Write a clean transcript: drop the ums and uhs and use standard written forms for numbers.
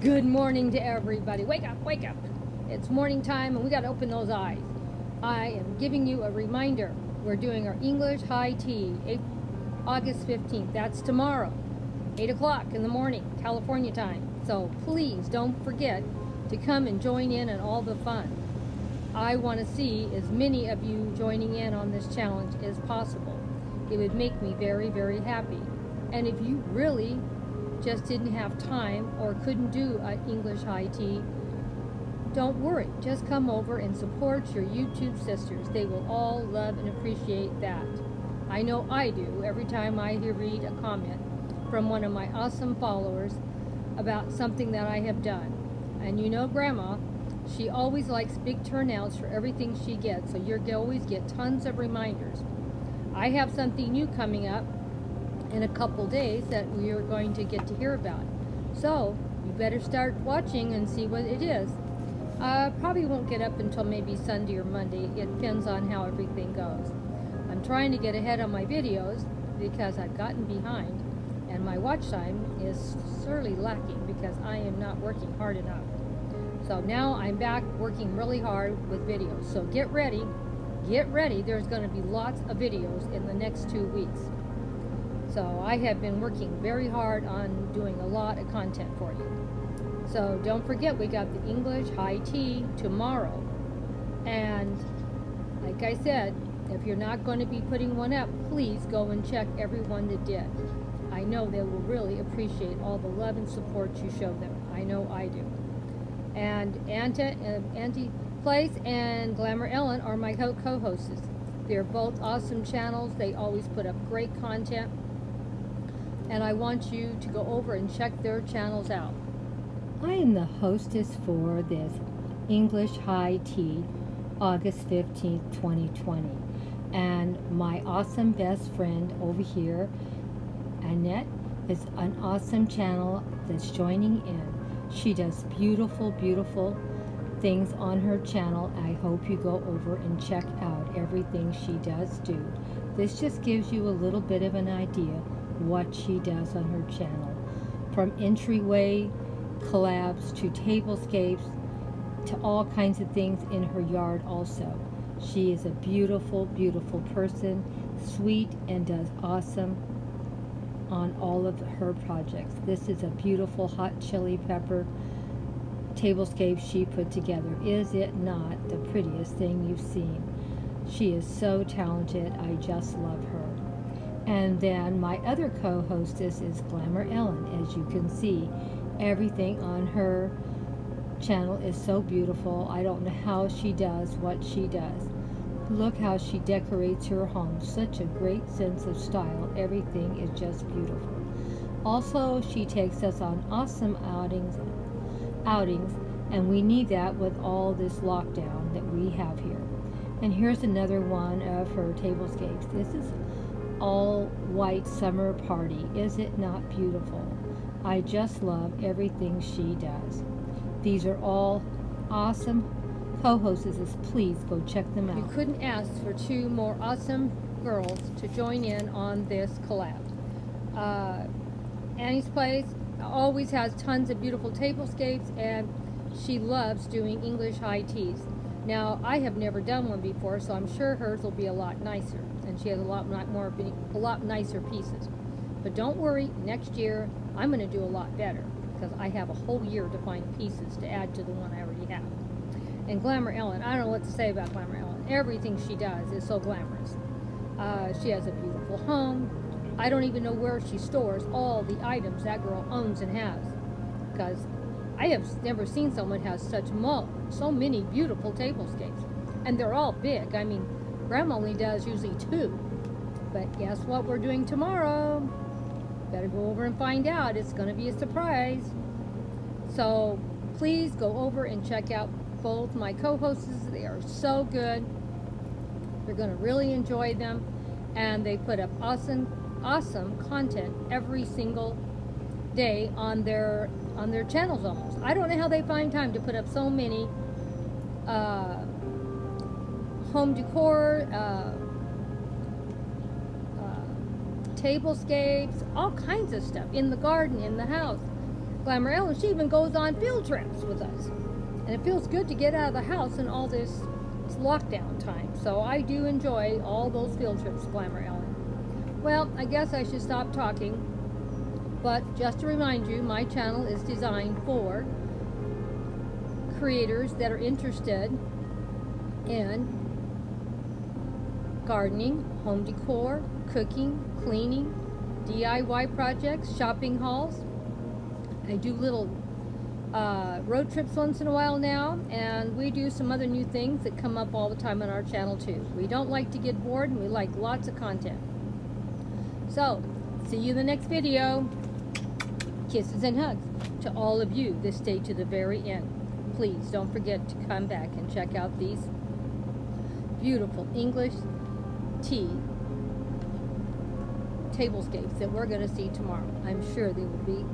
Good morning to everybody. Wake up, wake up. It's morning time and we got to open those eyes. I am giving you a reminder. We're doing our English High Tea, August 15th. That's tomorrow, 8 o'clock in the morning, California time. So please don't forget to come and join in on all the fun. I want to see as many of you joining in on this challenge as possible. It would make me very, very happy. And if you really just didn't have time or couldn't do an English high tea, don't worry. Just come over and support your YouTube sisters. They will all love and appreciate that. I know I do every time I read a comment from one of my awesome followers about something that I have done. And you know Grandma, she always likes big turnouts for everything she gets, so you'll always get tons of reminders. I have something new coming up in a couple days that we are going to get to hear about. So you better start watching and see what it is. Probably won't get up until maybe Sunday or Monday. It depends on how everything goes. I'm trying to get ahead on my videos because I've gotten behind and my watch time is sorely lacking because I am not working hard enough. So now I'm back working really hard with videos. So get ready. Get ready. There's going to be lots of videos in the next 2 weeks. So I have been working very hard on doing a lot of content for you. So don't forget, we got the English High Tea tomorrow. And like I said, if you're not going to be putting one up, please go and check everyone that did. I know they will really appreciate all the love and support you show them. I know I do. And Auntie Place and Glamour Ellen are my co-hosts. They're both awesome channels. They always put up great content. And I want you to go over and check their channels out. I am the hostess for this English High Tea, August 15th, 2020. And my awesome best friend over here, Annette, is an awesome channel that's joining in. She does beautiful, beautiful things on her channel. I hope you go over and check out everything she does do. This just gives you a little bit of an idea what she does on her channel, from entryway collabs to tablescapes to all kinds of things in her yard also. She is a beautiful, beautiful person, sweet, and does awesome on all of her projects. This is a beautiful hot chili pepper tablescape she put together. Is it not the prettiest thing you've seen? She is so talented. I just love her. And then my other co-hostess is Glamour Ellen. As you can see, everything on her channel is so beautiful. I don't know how she does what she does. Look how she decorates her home. Such a great sense of style. Everything is just beautiful. Also, she takes us on awesome outings, and we need that with all this lockdown that we have here. And here's another one of her tablescapes. This is all white summer party. Is it not beautiful? I just love everything she does. These are all awesome co-hostesses. Please go check them out. You couldn't ask for two more awesome girls to join in on this collab. Annie's Place always has tons of beautiful tablescapes, and she loves doing English high teas. Now, I have never done one before, so I'm sure hers will be a lot nicer, and she has a lot nicer pieces. But don't worry, next year I'm going to do a lot better because I have a whole year to find pieces to add to the one I already have. And Glamour Ellen, I don't know what to say about Glamour Ellen. Everything she does is so glamorous. She has a beautiful home. I don't even know where she stores all the items that girl owns and has, because I have never seen someone have so many beautiful tablescapes, and they're all big. I mean, Grandma only does usually 2, but guess what we're doing tomorrow? Better go over and find out. It's going to be a surprise. So please go over and check out both my co-hosts. They are so good. You're going to really enjoy them, and they put up awesome content every single day on their channels almost. I don't know how they find time to put up so many home decor, tablescapes, all kinds of stuff in the garden, in the house. Glamour Ellen, she even goes on field trips with us. And it feels good to get out of the house in all this lockdown time. So I do enjoy all those field trips, Glamour Ellen. Well, I guess I should stop talking. But just to remind you, my channel is designed for creators that are interested in gardening, home decor, cooking, cleaning, DIY projects, shopping hauls. I do little road trips once in a while now, and we do some other new things that come up all the time on our channel too. We don't like to get bored, and we like lots of content. So, see you in the next video. Kisses and hugs to all of you that stay to the very end. Please don't forget to come back and check out these beautiful English tea tablescapes that we're going to see tomorrow. I'm sure they will be